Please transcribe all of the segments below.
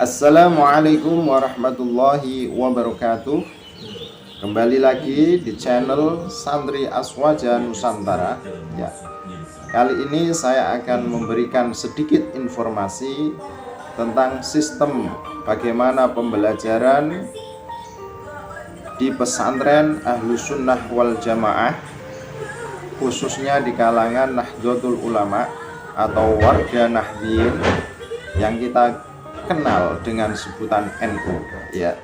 Assalamualaikum warahmatullahi wabarakatuh. Kembali lagi di channel Santri Aswaja Nusantara ya. Kali ini saya akan memberikan sedikit informasi tentang sistem bagaimana pembelajaran di pesantren Ahlus Sunnah wal Jamaah, khususnya di kalangan Nahdlatul Ulama atau warga Nahdien yang kita kenal dengan sebutan NU ya.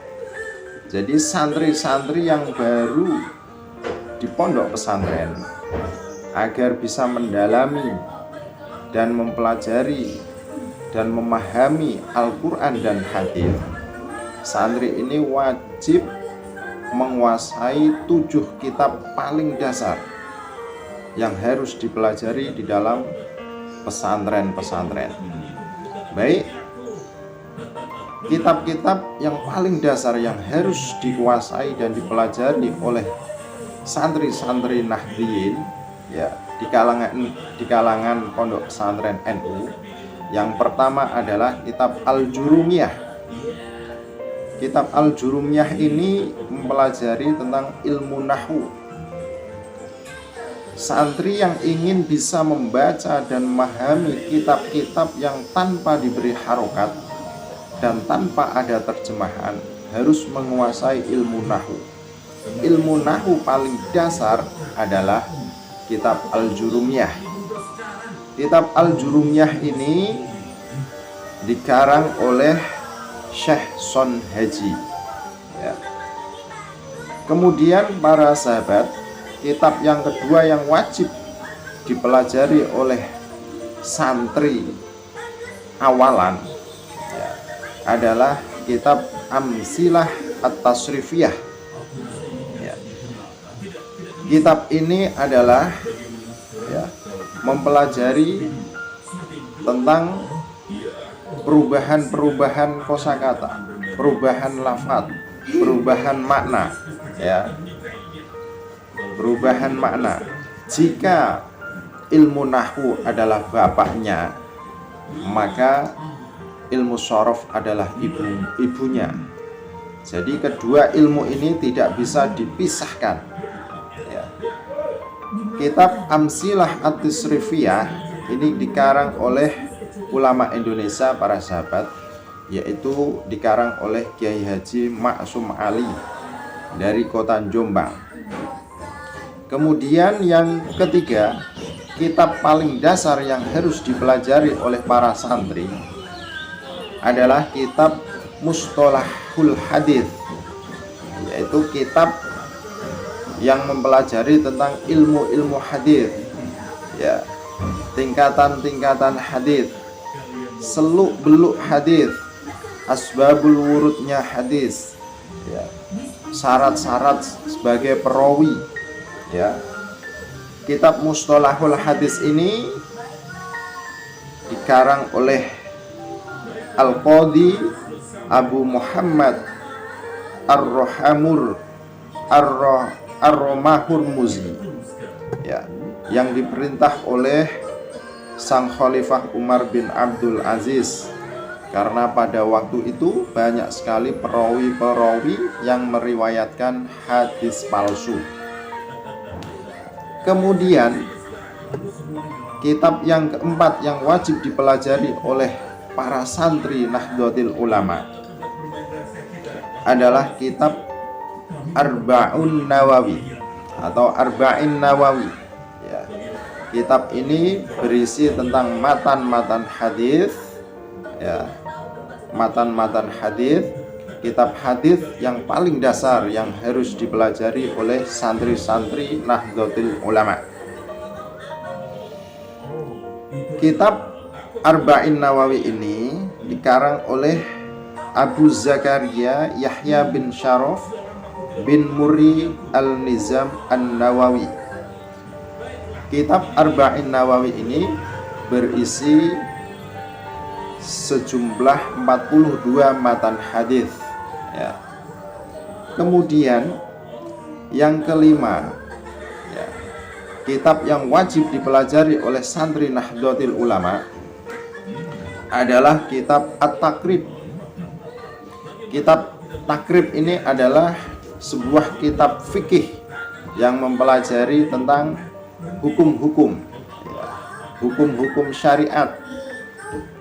Jadi santri-santri yang baru di pondok pesantren, agar bisa mendalami dan mempelajari dan memahami Al-Quran dan hadis, santri ini wajib menguasai 7 kitab paling dasar yang harus dipelajari di dalam pesantren-pesantren. Baik, kitab-kitab yang paling dasar yang harus dikuasai dan dipelajari oleh santri-santri Nahdliyin ya, di kalangan pondok pesantren NU. Yang pertama adalah kitab Al-Jurumiyah. Kitab Al-Jurumiyah ini mempelajari tentang ilmu nahwu. Santri yang ingin bisa membaca dan memahami kitab-kitab yang tanpa diberi harokat dan tanpa ada terjemahan harus menguasai ilmu nahwu. Ilmu nahwu paling dasar adalah kitab Al-Jurumiyah. Kitab Al-Jurumiyah ini dikarang oleh Syekh Son Haji ya. Kemudian para sahabat, kitab yang kedua yang wajib dipelajari oleh santri awalan ya, adalah kitab Amsilah At-Tasrifiyah ya. Kitab ini adalah ya, mempelajari tentang perubahan-perubahan kosakata, perubahan lafaz, perubahan makna ya, perubahan makna. Jika ilmu nahwu adalah bapaknya, maka ilmu shorof adalah ibunya. Jadi kedua ilmu ini tidak bisa dipisahkan ya. Kitab Amsilah At-Tasrifiyah ini dikarang oleh ulama Indonesia para sahabat, yaitu dikarang oleh Kiai Haji Maksum Ali dari kota Jombang. Kemudian yang ketiga, kitab paling dasar yang harus dipelajari oleh para santri adalah kitab Mustalahul Hadis, yaitu kitab yang mempelajari tentang ilmu-ilmu hadis ya, tingkatan-tingkatan hadis, seluk-beluk hadis, asbabul wurudnya hadis ya, syarat-syarat sebagai perawi ya. Kitab Mustalahul Hadis ini dikarang oleh Al-Qadhi Abu Muhammad Ar-Romahur Muzi ya, yang diperintah oleh Sang Khalifah Umar bin Abdul Aziz, karena pada waktu itu banyak sekali perawi-perawi yang meriwayatkan hadis palsu. Kemudian kitab yang keempat yang wajib dipelajari oleh para santri Nahdlatul Ulama adalah kitab Arba'un Nawawi atau Arba'in Nawawi ya. Kitab ini berisi tentang matan-matan hadis ya, matan-matan hadis, kitab hadis yang paling dasar yang harus dipelajari oleh santri-santri Nahdlatul Ulama. Kitab Arba'in Nawawi ini dikarang oleh Abu Zakaria Yahya bin Syaraf bin Muri Al-Nizam An-Nawawi. Kitab Arba'in Nawawi ini berisi sejumlah 42 matan hadis ya. Kemudian yang kelima ya, kitab yang wajib dipelajari oleh santri Nahdlatul Ulama adalah kitab At-Taqrib Kitab Takrib ini adalah sebuah kitab fikih yang mempelajari tentang hukum-hukum, hukum-hukum syariat.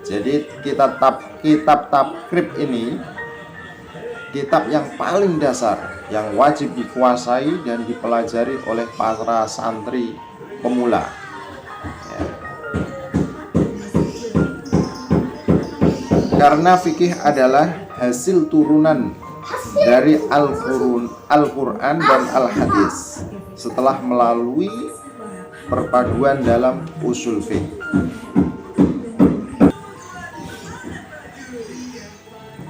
Jadi kitab Takrib ini kitab yang paling dasar, yang wajib dikuasai dan dipelajari oleh para santri pemula. Karena fikih adalah hasil turunan dari Al-Quran dan Al-Hadis setelah melalui perpaduan dalam usul fiqh.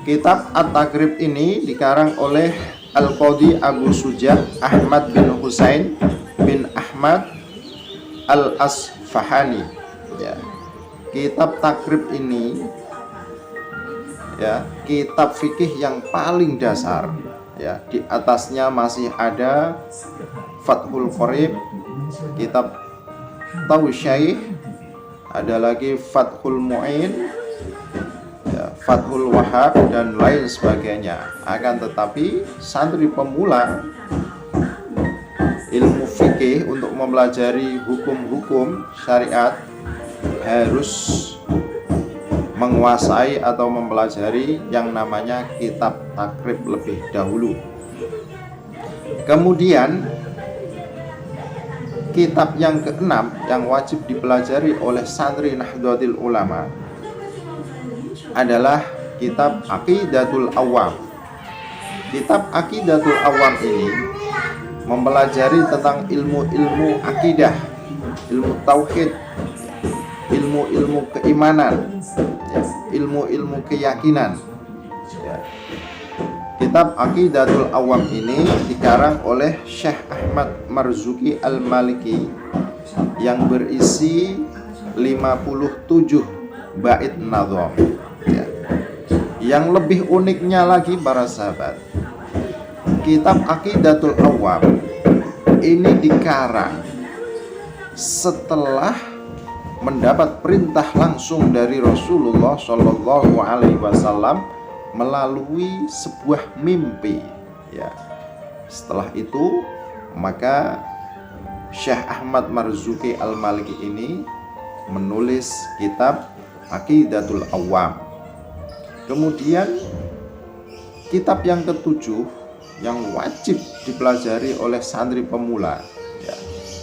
Kitab At-Takrib ini dikarang oleh Al-Qadhi Abu Suja Ahmad bin Husain bin Ahmad Al-Asfahani. Kitab Takrib ini kitab fikih yang paling dasar. Di atasnya masih ada Fathul Qorib, kitab Tawsyaih, ada lagi Fathul Mu'in, Fathul Wahab, dan lain sebagainya. Akan tetapi santri pemula ilmu fikih untuk mempelajari hukum-hukum syariat harus menguasai atau mempelajari yang namanya kitab Takrib lebih dahulu. Kemudian kitab yang keenam yang wajib dipelajari oleh santri Nahdlatul Ulama adalah kitab Aqidatul Awam. Kitab Aqidatul Awam ini mempelajari tentang ilmu-ilmu akidah, ilmu tauhid, ilmu-ilmu keimanan, ilmu-ilmu keyakinan. Kitab Aqidatul Awam ini dikarang oleh Syekh Ahmad Marzuki Al-Maliki yang berisi 57 bait nadham. Yang lebih uniknya lagi para sahabat, kitab Aqidatul Awam ini dikarang setelah mendapat perintah langsung dari Rasulullah Shallallahu Alaihi Wasallam melalui sebuah mimpi. Setelah itu maka Syekh Ahmad Marzuki Al-Maliki ini menulis kitab Aqidatul Awam. Kemudian kitab yang ketujuh yang wajib dipelajari oleh santri pemula,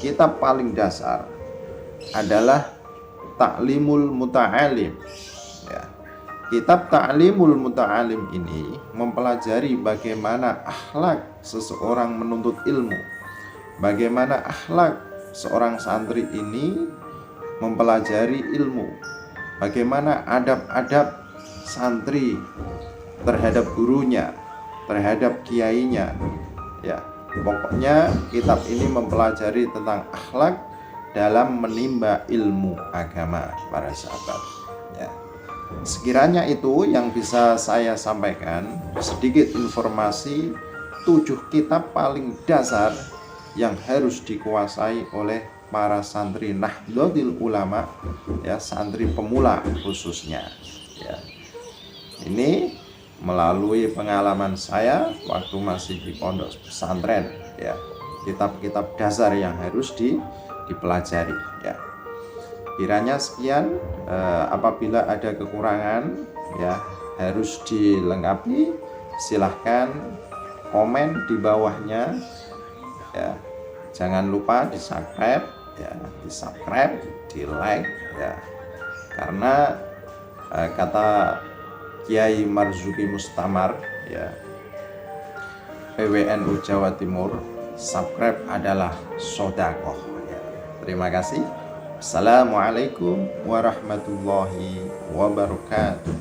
kitab paling dasar adalah Ta'limul Muta'alim. Kitab Ta'limul Muta'alim ini mempelajari bagaimana akhlak seseorang menuntut ilmu, bagaimana akhlak seorang santri ini mempelajari ilmu, bagaimana adab-adab santri terhadap gurunya, terhadap kiainya. Pokoknya kitab ini mempelajari tentang akhlak dalam menimba ilmu agama para sahabat. Sekiranya itu yang bisa saya sampaikan, sedikit informasi 7 kitab paling dasar yang harus dikuasai oleh para santri Nahdlatul Ulama, santri pemula khususnya. Ini melalui pengalaman saya waktu masih di pondok pesantren, kitab-kitab dasar yang harus dipelajari. Kiranya sekian. Apabila ada kekurangan harus dilengkapi, silahkan komen di bawahnya. Jangan lupa di subscribe, di like, karena kata Kiai Marzuki Mustamar, PWNU Jawa Timur, subscribe adalah sodakoh. Terima kasih. Assalamualaikum warahmatullahi wabarakatuh.